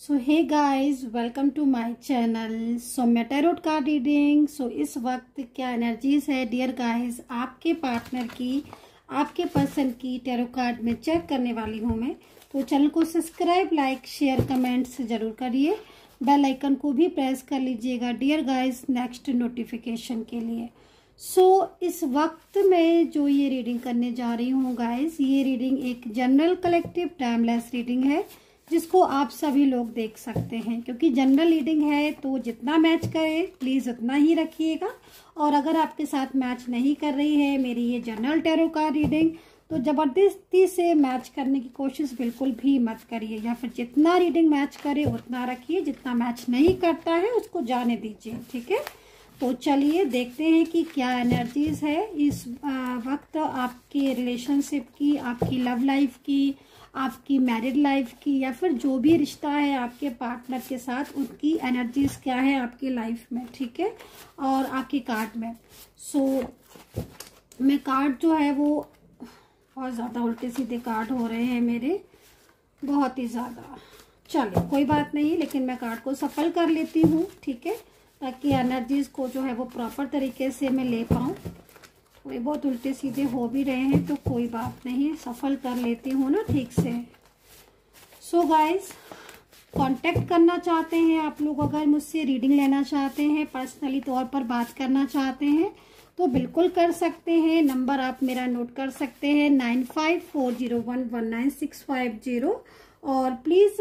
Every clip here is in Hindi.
So hey guys, welcome to my channel. So मैं टैरोट कार्ड रीडिंग। सो इस वक्त क्या एनर्जीज है डियर गाइस आपके पार्टनर की, आपके पर्सन की टैरो कार्ड में चेक करने वाली हूँ मैं। तो चैनल को सब्सक्राइब, लाइक, शेयर, कमेंट्स जरूर करिए। बेल आइकन को भी प्रेस कर लीजिएगा डियर गाइस नेक्स्ट नोटिफिकेशन के लिए। सो इस वक्त मैं जो ये रीडिंग करने जा रही हूँ गाइस, ये रीडिंग एक जनरल कलेक्टिव टाइमलेस रीडिंग है जिसको आप सभी लोग देख सकते हैं। क्योंकि जनरल रीडिंग है तो जितना मैच करे प्लीज उतना ही रखिएगा। और अगर आपके साथ मैच नहीं कर रही है मेरी ये जनरल टैरो कार्ड रीडिंग तो जबरदस्ती से मैच करने की कोशिश बिल्कुल भी मत करिए, या फिर जितना रीडिंग मैच करे उतना रखिए, जितना मैच नहीं करता है उसको जाने दीजिए। ठीक है, तो चलिए देखते हैं कि क्या एनर्जीज है इस वक्त आपके रिलेशनशिप की, आपकी लव लाइफ की, आपकी मैरिड लाइफ की, या फिर जो भी रिश्ता है आपके पार्टनर के साथ उनकी एनर्जीज क्या है आपकी लाइफ में। ठीक है, और आपके कार्ड में मैं कार्ड जो है वो बहुत ज़्यादा उल्टे सीधे कार्ड हो रहे हैं मेरे, बहुत ही ज़्यादा। चलिए कोई बात नहीं, लेकिन मैं कार्ड को सफल कर लेती हूँ। ठीक है, ताकि एनर्जीज को जो है वो प्रॉपर तरीके से मैं ले पाऊँ। थोड़े बहुत उल्टे सीधे हो भी रहे हैं तो कोई बात नहीं, सफल कर लेती हूँ ना ठीक से। सो गाइस, कांटेक्ट करना चाहते हैं आप लोग, अगर मुझसे रीडिंग लेना चाहते हैं, पर्सनली तौर पर बात करना चाहते हैं तो बिल्कुल कर सकते हैं। नंबर आप मेरा नोट कर सकते हैं 9540119650। और प्लीज़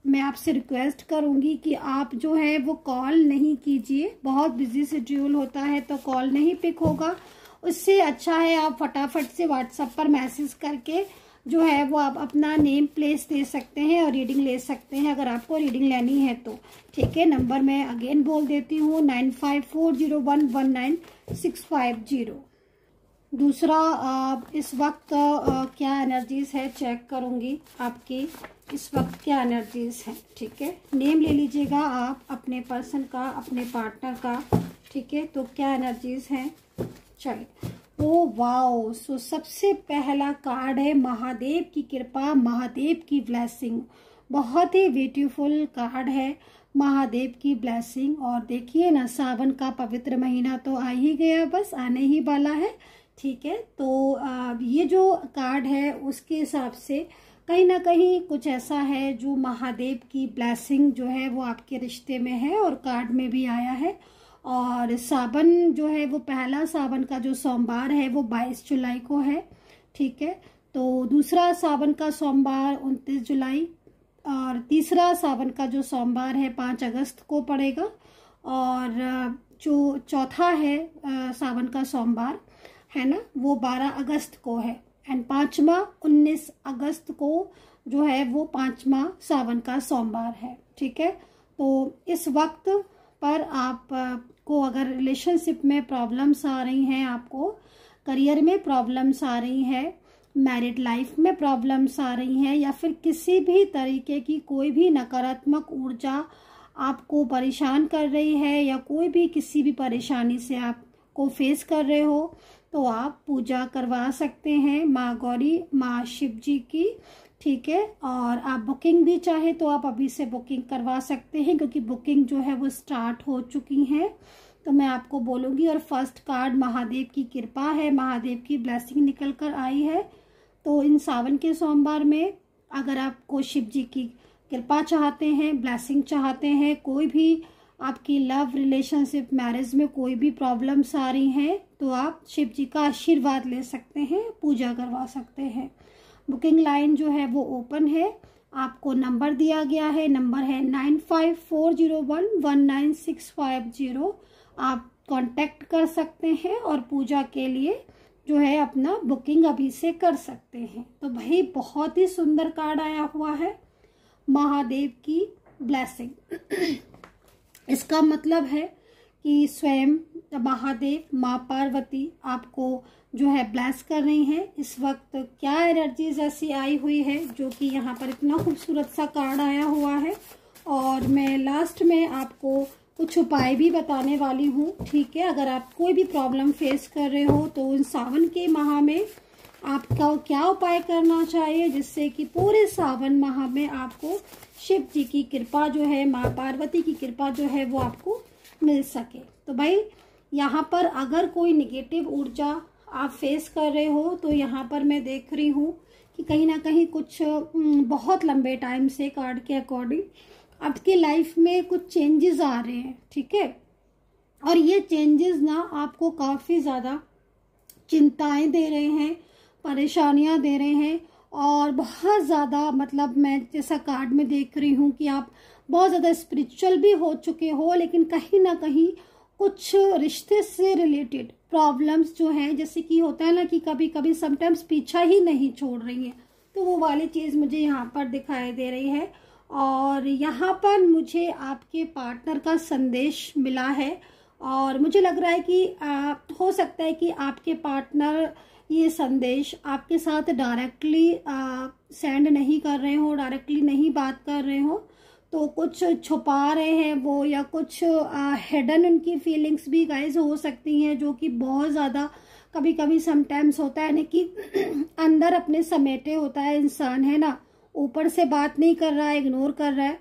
मैं आपसे रिक्वेस्ट करूंगी कि आप जो है वो कॉल नहीं कीजिए, बहुत बिजी शेड्यूल होता है तो कॉल नहीं पिक होगा। उससे अच्छा है आप फटाफट से व्हाट्सएप पर मैसेज करके जो है वो आप अपना नेम प्लेस दे सकते हैं और रीडिंग ले सकते हैं अगर आपको रीडिंग लेनी है तो। ठीक है, नंबर मैं अगेन बोल देती हूँ 9540119650। दूसरा, इस वक्त क्या एनर्जीज है चेक करूंगी आपकी, इस वक्त क्या एनर्जीज है। ठीक है, नेम ले लीजिएगा आप अपने पर्सन का, अपने पार्टनर का। ठीक है, तो क्या एनर्जीज है। चलिए, ओ वाओ। सो सबसे पहला कार्ड है महादेव की कृपा, महादेव की ब्लेसिंग। बहुत ही ब्यूटीफुल कार्ड है, महादेव की ब्लेसिंग। और देखिए ना, सावन का पवित्र महीना तो आ ही गया, बस आने ही वाला है। ठीक है, तो ये जो कार्ड है उसके हिसाब से कहीं ना कहीं कुछ ऐसा है जो महादेव की ब्लेसिंग जो है वो आपके रिश्ते में है और कार्ड में भी आया है। और सावन जो है वो पहला सावन का जो सोमवार है वो 22 जुलाई को है। ठीक है, तो दूसरा सावन का सोमवार 29 जुलाई, और तीसरा सावन का जो सोमवार है 5 अगस्त को पड़ेगा। और जो चौथा है सावन का सोमवार है ना, वो 12 अगस्त को है। एंड पांचवा 19 अगस्त को जो है वो पांचवा सावन का सोमवार है। ठीक है, तो इस वक्त पर आप को अगर रिलेशनशिप में प्रॉब्लम्स आ रही हैं, आपको करियर में प्रॉब्लम्स आ रही हैं, मैरिड लाइफ में प्रॉब्लम्स आ रही हैं, या फिर किसी भी तरीके की कोई भी नकारात्मक ऊर्जा आपको परेशान कर रही है, या कोई भी किसी भी परेशानी से आपको फेस कर रहे हो, तो आप पूजा करवा सकते हैं माँ गौरी, माँ शिव जी की। ठीक है, और आप बुकिंग भी चाहे तो आप अभी से बुकिंग करवा सकते हैं, क्योंकि बुकिंग जो है वो स्टार्ट हो चुकी है। तो मैं आपको बोलूँगी। और फर्स्ट कार्ड महादेव की कृपा है, महादेव की ब्लेसिंग निकल कर आई है। तो इन सावन के सोमवार में अगर आपको शिव जी की कृपा चाहते हैं, ब्लेसिंग चाहते हैं, कोई भी आपकी लव रिलेशनशिप मैरिज में कोई भी प्रॉब्लम्स आ रही हैं, तो आप शिव जी का आशीर्वाद ले सकते हैं, पूजा करवा सकते हैं। बुकिंग लाइन जो है वो ओपन है, आपको नंबर दिया गया है, नंबर है 9540119650। आप कांटेक्ट कर सकते हैं और पूजा के लिए जो है अपना बुकिंग अभी से कर सकते हैं। तो भाई बहुत ही सुंदर कार्ड आया हुआ है, महादेव की ब्लेसिंग। इसका मतलब है कि स्वयं महादेव, माँ पार्वती आपको जो है ब्लेस कर रही हैं। इस वक्त क्या एनर्जीज ऐसी आई हुई है जो कि यहाँ पर इतना खूबसूरत सा कार्ड आया हुआ है। और मैं लास्ट में आपको कुछ उपाय भी बताने वाली हूँ। ठीक है, अगर आप कोई भी प्रॉब्लम फेस कर रहे हो तो इन सावन के माह में आपका क्या उपाय करना चाहिए जिससे कि पूरे सावन माह में आपको शिव जी की कृपा जो है, माँ पार्वती की कृपा जो है वो आपको मिल सके। तो भाई यहाँ पर अगर कोई निगेटिव ऊर्जा आप फेस कर रहे हो तो यहाँ पर मैं देख रही हूँ कि कहीं ना कहीं कुछ बहुत लंबे टाइम से कार्ड के अकॉर्डिंग आपकी लाइफ में कुछ चेंजेस आ रहे हैं, ठीक है। और ये चेंजेस ना आपको काफ़ी ज़्यादा चिंताएं दे रहे हैं, परेशानियां दे रहे हैं, और बहुत ज़्यादा मतलब मैं जैसा कार्ड में देख रही हूँ कि आप बहुत ज़्यादा स्पिरिचुअल भी हो चुके हो, लेकिन कहीं ना कहीं कुछ रिश्ते से रिलेटेड प्रॉब्लम्स जो हैं, जैसे कि होता है ना कि कभी कभी समटाइम्स पीछा ही नहीं छोड़ रही हैं, तो वो वाली चीज़ मुझे यहाँ पर दिखाई दे रही है। और यहाँ पर मुझे आपके पार्टनर का संदेश मिला है, और मुझे लग रहा है कि हो सकता है कि आपके पार्टनर ये संदेश आपके साथ डायरेक्टली सेंड नहीं कर रहे हो, डायरेक्टली नहीं बात कर रहे हो, तो कुछ छुपा रहे हैं वो, या कुछ हिडन उनकी फीलिंग्स भी गाइज हो सकती हैं, जो कि बहुत ज़्यादा कभी कभी समटाइम्स होता है ना कि अंदर अपने समेटे होता है इंसान, है ना, ऊपर से बात नहीं कर रहा है, इग्नोर कर रहा है,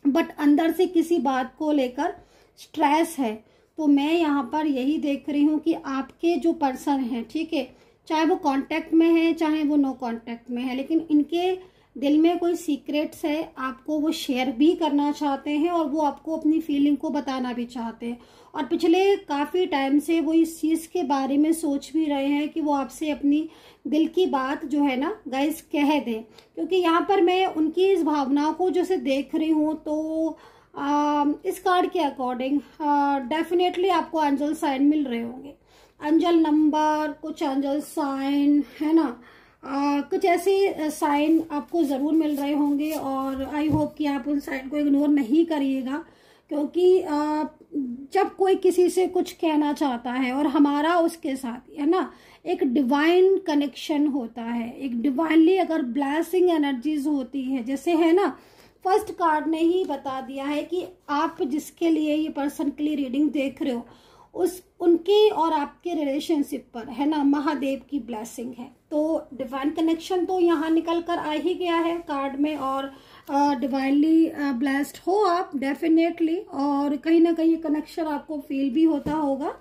बट अंदर से किसी बात को लेकर स्ट्रेस है। तो मैं यहाँ पर यही देख रही हूँ कि आपके जो पर्सन हैं, ठीक है, चाहे वो कांटेक्ट में है चाहे वो नो कांटेक्ट में है, लेकिन इनके दिल में कोई सीक्रेट्स है, आपको वो शेयर भी करना चाहते हैं और वो आपको अपनी फीलिंग को बताना भी चाहते हैं। और पिछले काफ़ी टाइम से वो इस चीज़ के बारे में सोच भी रहे हैं कि वो आपसे अपनी दिल की बात जो है ना गाइस कह दें, क्योंकि यहाँ पर मैं उनकी इस भावनाओं को जैसे देख रही हूँ तो इस कार्ड के अकॉर्डिंग डेफिनेटली आपको एंजल साइन मिल रहे होंगे, एंजल नंबर, कुछ एंजल साइन, है ना, कुछ ऐसे साइन आपको ज़रूर मिल रहे होंगे। और आई होप कि आप उन साइन को इग्नोर नहीं करिएगा, क्योंकि जब कोई किसी से कुछ कहना चाहता है और हमारा उसके साथ, है ना, एक डिवाइन कनेक्शन होता है, एक डिवाइनली अगर ब्लेसिंग एनर्जीज होती है, जैसे है ना फर्स्ट कार्ड ने ही बता दिया है कि आप जिसके लिए ये पर्सन के लिए रीडिंग देख रहे हो उस उनके और आपके रिलेशनशिप पर, है ना, महादेव की ब्लेसिंग है। तो डिवाइन कनेक्शन तो यहाँ निकल कर आ ही गया है कार्ड में, और डिवाइनली ब्लेस्ड हो आप डेफिनेटली, और कहीं ना कहीं कनेक्शन आपको फील भी होता होगा।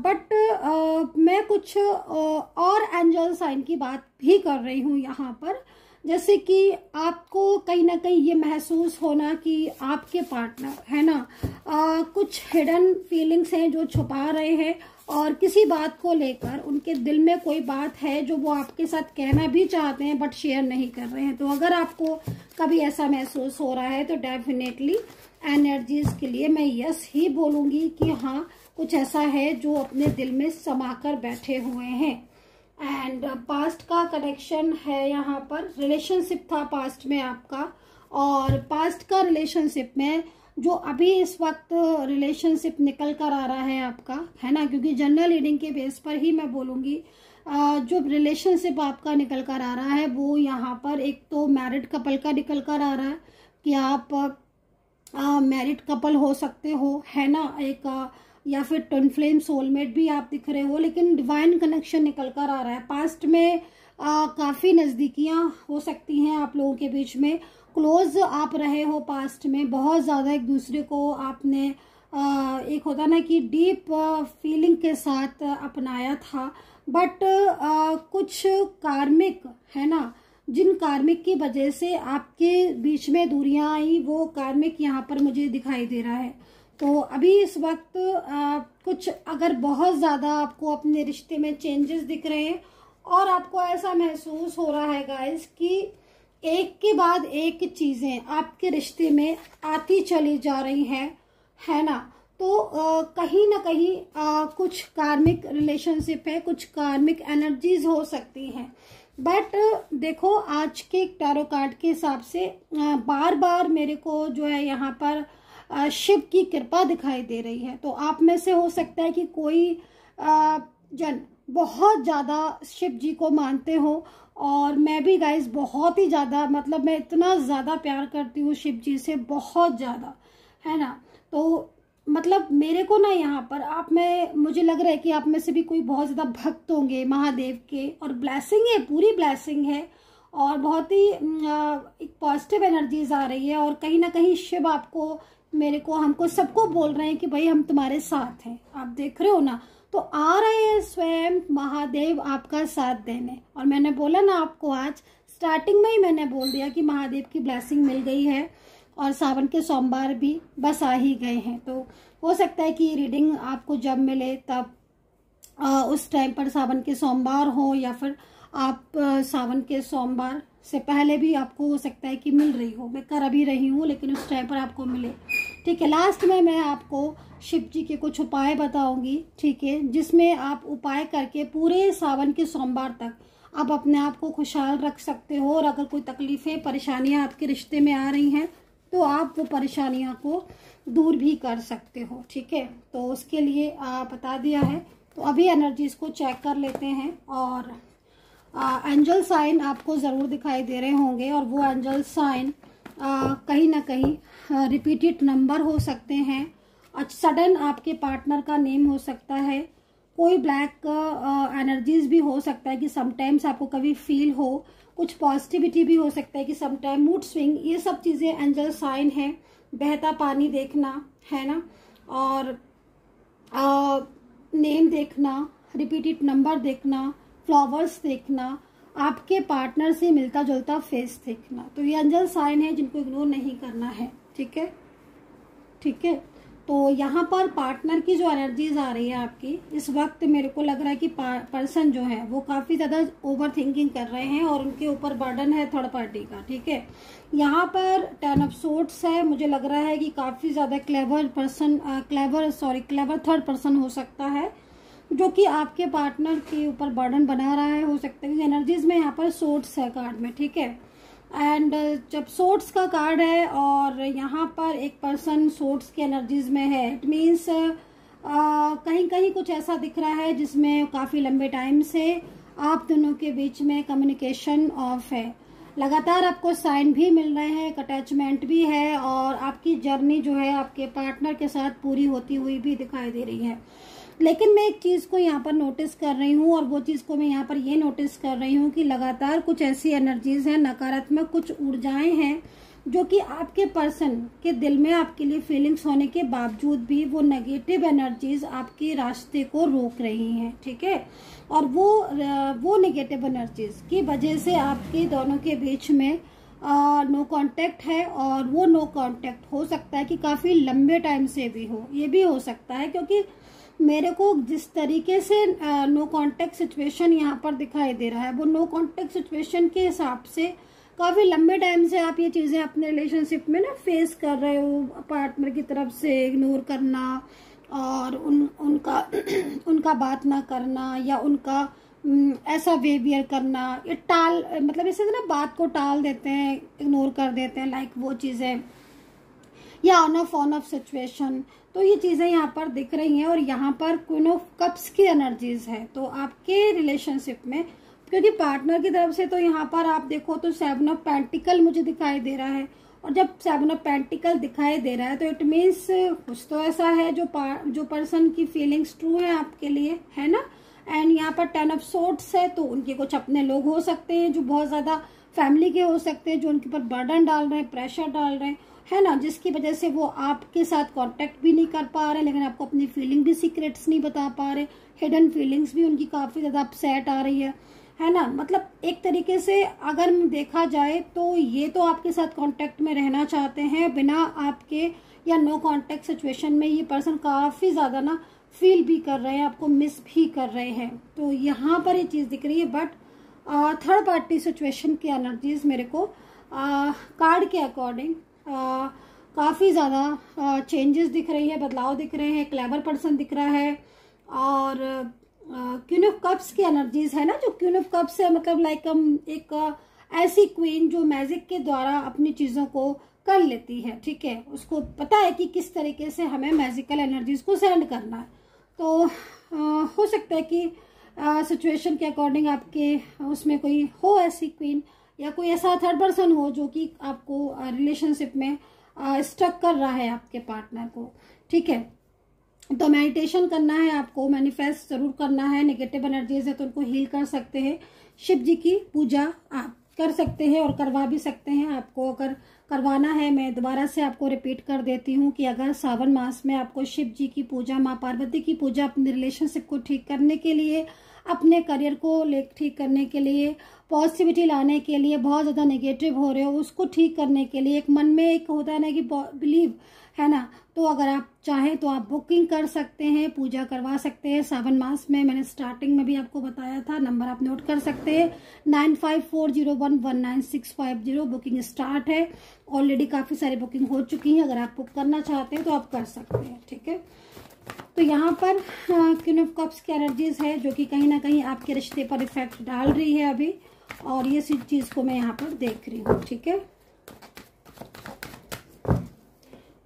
बट मैं कुछ और एंजल साइन की बात भी कर रही हूँ यहाँ पर, जैसे कि आपको कहीं ना कहीं ये महसूस होना कि आपके पार्टनर, है ना, कुछ हिडन फीलिंग्स हैं जो छुपा रहे हैं, और किसी बात को लेकर उनके दिल में कोई बात है जो वो आपके साथ कहना भी चाहते हैं बट शेयर नहीं कर रहे हैं। तो अगर आपको कभी ऐसा महसूस हो रहा है तो डेफिनेटली एनर्जीज के लिए मैं यस ही बोलूँगी कि हाँ, कुछ ऐसा है जो अपने दिल में समा कर बैठे हुए हैं। एंड पास्ट का कनेक्शन है यहाँ पर, रिलेशनशिप था पास्ट में आपका, और पास्ट का रिलेशनशिप में जो अभी इस वक्त रिलेशनशिप निकल कर आ रहा है आपका, है ना, क्योंकि जनरल रीडिंग के बेस पर ही मैं बोलूँगी, जो रिलेशनशिप आपका निकल कर आ रहा है वो यहाँ पर एक तो मैरिड कपल का निकल कर आ रहा है कि आप मैरिड कपल हो सकते हो, है ना, एक या फिर ट्विन फ्लेम सोलमेट भी आप दिख रहे हो, लेकिन डिवाइन कनेक्शन निकल कर आ रहा है। पास्ट में काफ़ी नज़दीकियाँ हो सकती हैं आप लोगों के बीच में, क्लोज आप रहे हो पास्ट में, बहुत ज़्यादा एक दूसरे को आपने एक होता ना कि डीप फीलिंग के साथ अपनाया था, बट कुछ कार्मिक, है ना, जिन कार्मिक की वजह से आपके बीच में दूरियां आई, वो कार्मिक यहाँ पर मुझे दिखाई दे रहा है। तो अभी इस वक्त कुछ अगर बहुत ज़्यादा आपको अपने रिश्ते में चेंजेस दिख रहे हैं और आपको ऐसा महसूस हो रहा है गाइस कि एक के बाद एक चीज़ें आपके रिश्ते में आती चली जा रही हैं, है ना, तो कहीं ना कहीं कुछ कार्मिक रिलेशनशिप है, कुछ कार्मिक एनर्जीज हो सकती हैं। बट देखो आज के टैरो कार्ड के हिसाब से बार बार मेरे को जो है यहाँ पर शिव की कृपा दिखाई दे रही है। तो आप में से हो सकता है कि कोई जन बहुत ज़्यादा शिव जी को मानते हो, और मैं भी गाइस बहुत ही ज़्यादा, मतलब मैं इतना ज़्यादा प्यार करती हूँ शिव जी से, बहुत ज़्यादा, है ना। तो मतलब मेरे को ना यहाँ पर आप में मुझे लग रहा है कि आप में से भी कोई बहुत ज़्यादा भक्त होंगे महादेव के, और ब्लेसिंग है, पूरी ब्लेसिंग है, और बहुत ही एक पॉजिटिव एनर्जीज आ रही है। और कहीं ना कहीं शिव आपको, मेरे को, हमको सबको बोल रहे हैं कि भाई हम तुम्हारे साथ हैं। आप देख रहे हो ना, तो आ रहे हैं स्वयं महादेव आपका साथ देने। और मैंने बोला ना आपको, आज स्टार्टिंग में ही मैंने बोल दिया कि महादेव की ब्लेसिंग मिल गई है, और सावन के सोमवार भी बस आ ही गए हैं। तो हो सकता है कि रीडिंग आपको जब मिले तब उस टाइम पर सावन के सोमवार हो, या फिर आप सावन के सोमवार से पहले भी आपको हो सकता है कि मिल रही हो। मैं कर अभी रही हूँ, लेकिन उस टाइम पर आपको मिले। ठीक है, लास्ट में मैं आपको शिव जी के कुछ उपाय बताऊंगी, ठीक है, जिसमें आप उपाय करके पूरे सावन के सोमवार तक आप अपने आप को खुशहाल रख सकते हो। और अगर कोई तकलीफें, परेशानियां आपके रिश्ते में आ रही हैं, तो आप वो परेशानियों को दूर भी कर सकते हो। ठीक है, तो उसके लिए बता दिया है। तो अभी एनर्जीज को चेक कर लेते हैं। और एंजल साइन आपको ज़रूर दिखाई दे रहे होंगे, और वो एंजल साइन कहीं ना कहीं रिपीटेड नंबर हो सकते हैं। सडन आपके पार्टनर का नेम हो सकता है। कोई ब्लैक एनर्जीज भी हो सकता है कि समटाइम्स आपको कभी फील हो। कुछ पॉजिटिविटी भी हो सकता है कि समटाइम मूड स्विंग। ये सब चीज़ें एंजल साइन है। बहता पानी देखना है ना, और नेम देखना, रिपीटेड नंबर देखना, फ्लावर्स देखना, आपके पार्टनर से मिलता जुलता फेस देखना। तो ये एंजल साइन है जिनको इग्नोर नहीं करना है। ठीक है, ठीक है। तो यहाँ पर पार्टनर की जो एनर्जीज आ रही है आपकी इस वक्त, मेरे को लग रहा है कि पर्सन जो है वो काफ़ी ज़्यादा ओवर थिंकिंग कर रहे हैं, और उनके ऊपर बर्डन है थर्ड पार्टी का। ठीक है, यहाँ पर 10 ऑफ सोर्ड्स है। मुझे लग रहा है कि काफ़ी ज़्यादा क्लेवर थर्ड पर्सन हो सकता है, जो कि आपके पार्टनर के ऊपर बर्डन बना रहा है। हो सकता है कि एनर्जीज में यहाँ पर सोर्ड्स है कार्ड में। ठीक है, एंड जब सोर्ड्स का कार्ड है और यहाँ पर एक पर्सन सोर्ड्स की एनर्जीज में है, इट मीन्स कहीं कहीं कुछ ऐसा दिख रहा है जिसमें काफ़ी लंबे टाइम से आप दोनों के बीच में कम्युनिकेशन ऑफ है। लगातार आपको साइन भी मिल रहे हैं, अटैचमेंट भी है, और आपकी जर्नी जो है आपके पार्टनर के साथ पूरी होती हुई भी दिखाई दे रही है। लेकिन मैं एक चीज़ को यहाँ पर नोटिस कर रही हूँ, और वो चीज़ को मैं यहाँ पर ये नोटिस कर रही हूँ कि लगातार कुछ ऐसी एनर्जीज हैं, नकारात्मक कुछ ऊर्जाएं हैं, जो कि आपके पर्सन के दिल में आपके लिए फीलिंग्स होने के बावजूद भी वो नेगेटिव एनर्जीज आपके रास्ते को रोक रही हैं। ठीक है, और वो नेगेटिव एनर्जीज की वजह से आपके दोनों के बीच में नो कांटेक्ट है, और वो नो कांटेक्ट हो सकता है कि काफ़ी लंबे टाइम से भी हो। ये भी हो सकता है, क्योंकि मेरे को जिस तरीके से नो कांटेक्ट सिचुएशन यहाँ पर दिखाई दे रहा है, वो नो कांटेक्ट सिचुएशन के हिसाब से काफ़ी लंबे टाइम से आप ये चीज़ें अपने रिलेशनशिप में ना फेस कर रहे हो। पार्टनर की तरफ से इग्नोर करना, और उनका बात ना करना, या उनका ऐसा बिहेवियर करना, ये मतलब इसे ना बात को टाल देते हैं, इग्नोर कर देते हैं, लाइक वो चीज़ें, या ऑन ऑफ सिचुएशन। तो ये चीज़ें यहाँ पर दिख रही हैं। और यहाँ पर क्वीन ऑफ कप्स की एनर्जीज है। तो आपके रिलेशनशिप में, क्योंकि पार्टनर की तरफ से तो यहाँ पर आप देखो तो 7 ऑफ पेंटिकल मुझे दिखाई दे रहा है, और जब 7 ऑफ पेंटिकल दिखाई दे रहा है तो इट मीन्स कुछ तो ऐसा है जो पर्सन की फीलिंग्स ट्रू है आपके लिए, है ना। एंड यहाँ पर 10 ऑफ सोर्ड्स है, तो उनके कुछ अपने लोग हो सकते हैं जो बहुत ज़्यादा फैमिली के हो सकते हैं, जो उनके ऊपर बर्डन डाल रहे हैं, प्रेशर डाल रहे हैं, है ना, जिसकी वजह से वो आपके साथ कांटेक्ट भी नहीं कर पा रहे, लेकिन आपको अपनी फीलिंग भी, सीक्रेट्स नहीं बता पा रहे, हिडन फीलिंग्स भी उनकी काफ़ी ज़्यादा अपसेट आ रही है ना। मतलब एक तरीके से अगर देखा जाए तो ये तो आपके साथ कांटेक्ट में रहना चाहते हैं बिना आपके, या नो कांटेक्ट सिचुएशन में ये पर्सन काफ़ी ज़्यादा ना फील भी कर रहे हैं, आपको मिस भी कर रहे हैं। तो यहाँ पर ये चीज़ दिख रही है। बट थर्ड पार्टी सिचुएशन की एनर्जीज मेरे को कार्ड के अकॉर्डिंग काफ़ी ज़्यादा चेंजेस दिख रही है, बदलाव दिख रहे हैं, क्लेवर पर्सन दिख रहा है। और क्वीन ऑफ कप्स की एनर्जीज है ना, जो क्वीन ऑफ कप्स है मतलब लाइक एक ऐसी क्वीन जो मैजिक के द्वारा अपनी चीज़ों को कर लेती है। ठीक है, उसको पता है कि किस तरीके से हमें मैजिकल एनर्जीज को सेंड करना है। तो हो सकता है कि सिचुएशन के अकॉर्डिंग आपके उसमें कोई हो ऐसी क्वीन, या कोई ऐसा थर्ड पर्सन हो जो कि आपको रिलेशनशिप में स्टक कर रहा है आपके पार्टनर को। ठीक है, तो मेडिटेशन करना है आपको, मैनिफेस्ट जरूर करना है। नेगेटिव एनर्जीज है तो उनको हील कर सकते हैं। शिव जी की पूजा आप कर सकते हैं और करवा भी सकते हैं। आपको अगर करवाना है, मैं दोबारा से आपको रिपीट कर देती हूँ कि अगर सावन मास में आपको शिव जी की पूजा, माँ पार्वती की पूजा अपने रिलेशनशिप को ठीक करने के लिए, अपने करियर को ठीक करने के लिए, पॉजिटिविटी लाने के लिए, बहुत ज़्यादा नेगेटिव हो रहे हो उसको ठीक करने के लिए, एक मन में एक होता है ना कि बिलीव है ना, तो अगर आप चाहें तो आप बुकिंग कर सकते हैं, पूजा करवा सकते हैं सावन मास में। मैंने स्टार्टिंग में भी आपको बताया था, नंबर आप नोट कर सकते हैं 9540119650। बुकिंग स्टार्ट है, ऑलरेडी काफ़ी सारी बुकिंग हो चुकी हैं। अगर आप बुक करना चाहते हैं तो आप कर सकते हैं, ठीक है। तो यहाँ पर क्वीन ऑफ कप्स की एनर्जीज है जो कि कहीं ना कहीं आपके रिश्ते पर इफेक्ट डाल रही है अभी, और ये चीज़ को मैं यहाँ पर देख रही हूँ, ठीक है।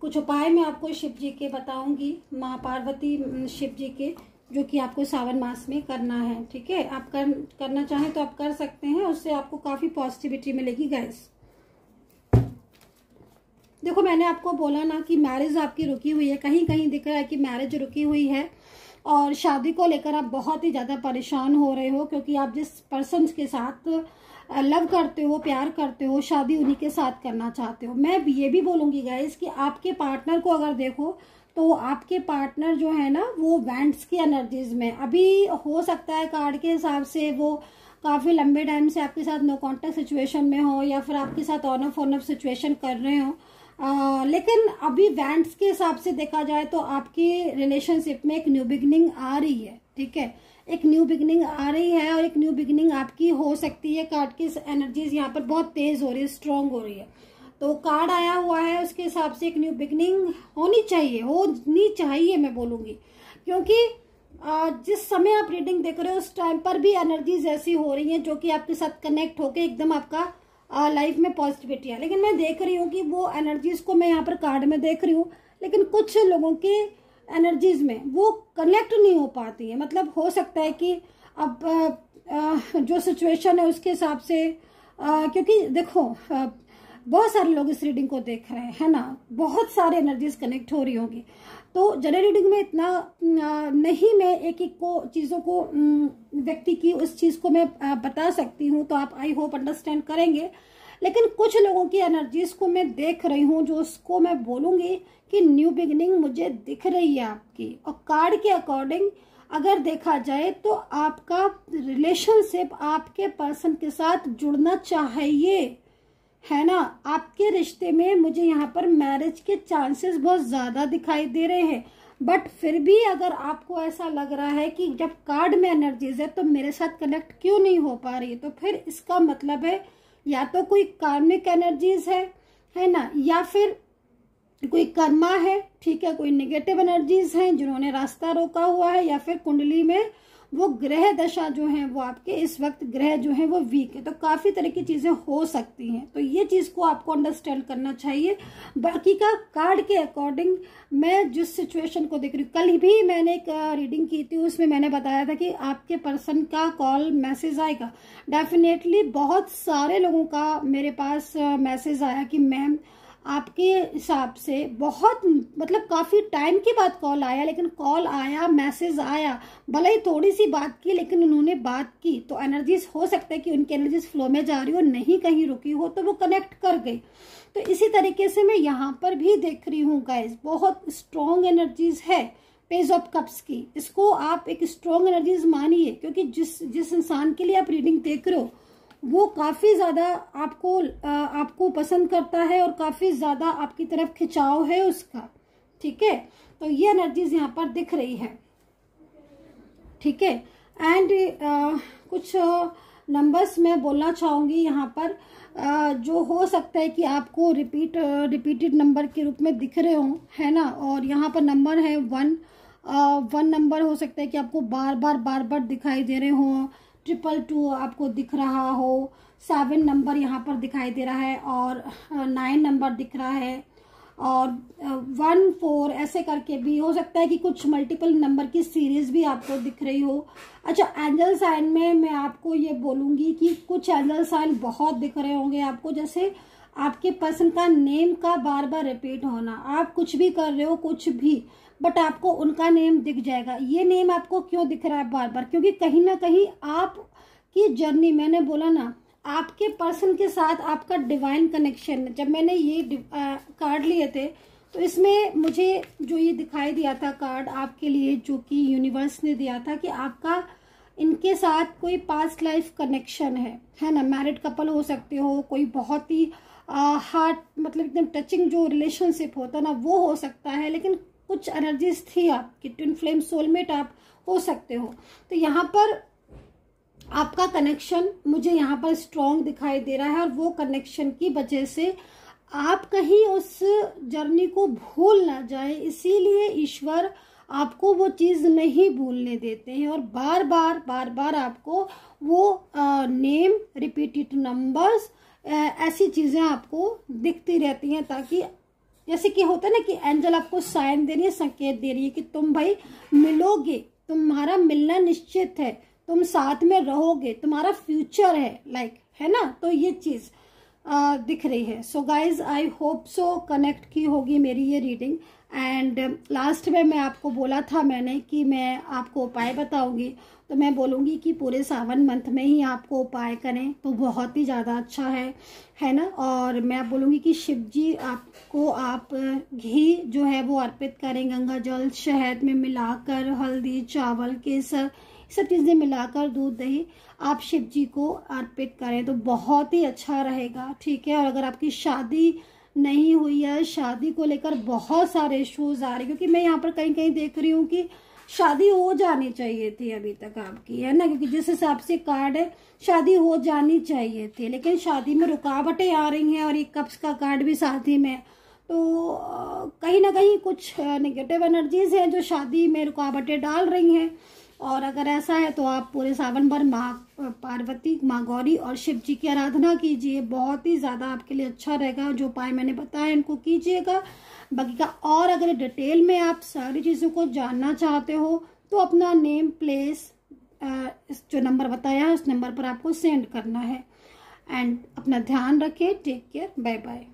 कुछ उपाय मैं आपको शिव जी के बताऊंगी, माँ पार्वती शिव जी के, जो कि आपको सावन मास में करना है, ठीक है। आप करना चाहें तो आप कर सकते हैं, उससे आपको काफ़ी पॉजिटिविटी मिलेगी गाइस। देखो मैंने आपको बोला ना कि मैरिज आपकी रुकी हुई है, कहीं कहीं दिख रहा है कि मैरिज रुकी हुई है, और शादी को लेकर आप बहुत ही ज़्यादा परेशान हो रहे हो, क्योंकि आप जिस पर्सन के साथ लव करते हो, प्यार करते हो, शादी उन्हीं के साथ करना चाहते हो। मैं ये भी बोलूँगी गाइस कि आपके पार्टनर को अगर देखो तो आपके पार्टनर जो है ना वो वैंड्स की एनर्जीज में अभी हो सकता है, कार्ड के हिसाब से वो काफ़ी लंबे टाइम से आपके साथ नो कॉन्टेक्ट सिचुएशन में हो, या फिर आपके साथ ऑन ऑफ सिचुएशन कर रहे हो। लेकिन अभी वैंड्स के हिसाब से देखा जाए तो आपकी रिलेशनशिप में एक न्यू बिगनिंग आ रही है, ठीक है। एक न्यू बिगनिंग आ रही है, और एक न्यू बिगनिंग आपकी हो सकती है। कार्ड की एनर्जीज यहाँ पर बहुत तेज हो रही है, स्ट्रांग हो रही है। तो कार्ड आया हुआ है, उसके हिसाब से एक न्यू बिगनिंग होनी चाहिए मैं बोलूँगी, क्योंकि जिस समय आप रीडिंग देख रहे हो उस टाइम पर भी एनर्जीज ऐसी हो रही हैं जो कि आपके साथ कनेक्ट होके एकदम आपका लाइफ में पॉजिटिविटी है। लेकिन मैं देख रही हूँ कि वो एनर्जीज को मैं यहाँ पर कार्ड में देख रही हूँ, लेकिन कुछ लोगों के एनर्जीज में वो कनेक्ट नहीं हो पाती है। मतलब हो सकता है कि अब जो सिचुएशन है उसके हिसाब से, क्योंकि देखो बहुत सारे लोग इस रीडिंग को देख रहे हैं, है ना, बहुत सारे एनर्जीज कनेक्ट हो रही होंगी। तो जनरल रीडिंग में इतना नहीं, मैं एक एक को चीज़ों को व्यक्ति की उस चीज़ को मैं बता सकती हूँ, तो आप आई होप अंडरस्टैंड करेंगे। लेकिन कुछ लोगों की एनर्जीज को मैं देख रही हूँ, जो उसको मैं बोलूँगी कि न्यू बिगिनिंग मुझे दिख रही है आपकी। और कार्ड के अकॉर्डिंग अगर देखा जाए तो आपका रिलेशनशिप आपके पर्सन के साथ जुड़ना चाहिए, है ना। आपके रिश्ते में मुझे यहाँ पर मैरिज के चांसेस बहुत ज़्यादा दिखाई दे रहे हैं। बट फिर भी अगर आपको ऐसा लग रहा है कि जब कार्ड में एनर्जीज है तो मेरे साथ कनेक्ट क्यों नहीं हो पा रही है, तो फिर इसका मतलब है या तो कोई कार्मिक एनर्जीज है ना, या फिर कोई कर्मा है, ठीक है, कोई नेगेटिव एनर्जीज हैं जिन्होंने रास्ता रोका हुआ है, या फिर कुंडली में वो ग्रह दशा जो है वो आपके इस वक्त ग्रह जो है वो वीक है। तो काफ़ी तरह की चीज़ें हो सकती हैं, तो ये चीज़ को आपको अंडरस्टैंड करना चाहिए। बाकी का कार्ड के अकॉर्डिंग मैं जिस सिचुएशन को देख रही हूँ, कल भी मैंने एक रीडिंग की थी, उसमें मैंने बताया था कि आपके पर्सन का कॉल मैसेज आएगा। डेफिनेटली बहुत सारे लोगों का मेरे पास मैसेज आया कि मैम आपके हिसाब से बहुत मतलब काफ़ी टाइम के बाद कॉल आया, लेकिन कॉल आया, मैसेज आया, भले ही थोड़ी सी बात की लेकिन उन्होंने बात की। तो एनर्जीज हो सकता है कि उनकी एनर्जीज फ्लो में जा रही हो, नहीं कहीं रुकी हो, तो वो कनेक्ट कर गई। तो इसी तरीके से मैं यहाँ पर भी देख रही हूँ गाइज, बहुत स्ट्रॉन्ग एनर्जीज है पेज ऑफ कप्स की। इसको आप एक स्ट्रॉन्ग एनर्जीज मानिए, क्योंकि जिस इंसान के लिए आप रीडिंग देख रहे हो वो काफ़ी ज़्यादा आपको पसंद करता है, और काफ़ी ज़्यादा आपकी तरफ खिंचाव है उसका, ठीक है। तो ये एनर्जीज यहाँ पर दिख रही है, ठीक है। एंड कुछ नंबर्स मैं बोलना चाहूँगी यहाँ पर, जो हो सकता है कि आपको रिपीटेड नंबर के रूप में दिख रहे हो, है ना। और यहाँ पर नंबर है 1 नंबर हो सकता है कि आपको बार बार दिखाई दे रहे हो। 222 आपको दिख रहा हो, 7 नंबर यहाँ पर दिखाई दे रहा है, और 9 नंबर दिख रहा है, और 1 4 ऐसे करके भी हो सकता है कि कुछ मल्टीपल नंबर की सीरीज भी आपको दिख रही हो। अच्छा, एंजल साइन में मैं आपको ये बोलूँगी कि कुछ एंजल साइन बहुत दिख रहे होंगे आपको, जैसे आपके पर्सन का नेम का बार बार रिपीट होना। आप कुछ भी कर रहे हो, कुछ भी बट आपको उनका नेम दिख जाएगा। ये नेम आपको क्यों दिख रहा है बार बार? क्योंकि कहीं ना कहीं आपकी जर्नी, मैंने बोला ना, आपके पर्सन के साथ आपका डिवाइन कनेक्शन। जब मैंने ये कार्ड लिए थे तो इसमें मुझे जो ये दिखाई दिया था कार्ड आपके लिए, जो कि यूनिवर्स ने दिया था कि आपका इनके साथ कोई पास्ट लाइफ कनेक्शन है ना। मैरिड कपल हो सकते हो, कोई बहुत ही हार्ट मतलब एकदम टचिंग जो रिलेशनशिप होता है ना वो हो सकता है, लेकिन कुछ एनर्जीज थी आपकी, ट्विन फ्लेम सोलमेट आप हो सकते हो। तो यहाँ पर आपका कनेक्शन मुझे यहाँ पर स्ट्रॉन्ग दिखाई दे रहा है, और वो कनेक्शन की वजह से आप कहीं उस जर्नी को भूल ना जाए, इसीलिए ईश्वर आपको वो चीज़ नहीं भूलने देते हैं, और बार बार आपको वो नेम, रिपीटेड नंबर्स, ऐसी चीज़ें आपको दिखती रहती हैं, ताकि जैसे कि होता है ना कि एंजल आपको साइन दे रही है, संकेत दे रही है कि तुम भाई मिलोगे, तुम्हारा मिलना निश्चित है, तुम साथ में रहोगे, तुम्हारा फ्यूचर है, लाइक, है ना। तो ये चीज़ दिख रही है। So guys, I hope so connect की होगी मेरी ये रीडिंग। एंड लास्ट में मैं आपको बोला था मैंने कि मैं आपको उपाय बताऊंगी, तो मैं बोलूँगी कि पूरे सावन मंथ में ही आपको उपाय करें तो बहुत ही ज़्यादा अच्छा है ना। और मैं बोलूँगी कि शिव जी आपको, आप घी जो है वो अर्पित करें, गंगा जल शहद में मिलाकर, हल्दी, चावल, केसर, सब चीज़ें मिलाकर, दूध, दही, आप शिव जी को अर्पित करें तो बहुत ही अच्छा रहेगा, ठीक है। और अगर आपकी शादी नहीं हुई है, शादी को लेकर बहुत सारे इश्यूज आ रहे हैं, क्योंकि मैं यहाँ पर कहीं कहीं देख रही हूँ कि शादी हो जानी चाहिए थी अभी तक आपकी, है ना, क्योंकि जिस हिसाब से कार्ड है शादी हो जानी चाहिए थी, लेकिन शादी में रुकावटें आ रही हैं, और एक कप्स का कार्ड भी साथ ही में। तो कहीं ना कहीं कुछ नेगेटिव एनर्जीज हैं जो शादी में रुकावटें डाल रही हैं। और अगर ऐसा है तो आप पूरे सावन भर माँ पार्वती, माँ गौरी और शिव जी की आराधना कीजिए, बहुत ही ज़्यादा आपके लिए अच्छा रहेगा। जो उपाय मैंने बताया इनको कीजिएगा। बाकी का और अगर डिटेल में आप सारी चीज़ों को जानना चाहते हो तो अपना नेम, प्लेस, जो नंबर बताया है उस नंबर पर आपको सेंड करना है। एंड अपना ध्यान रखें। Take care, bye bye.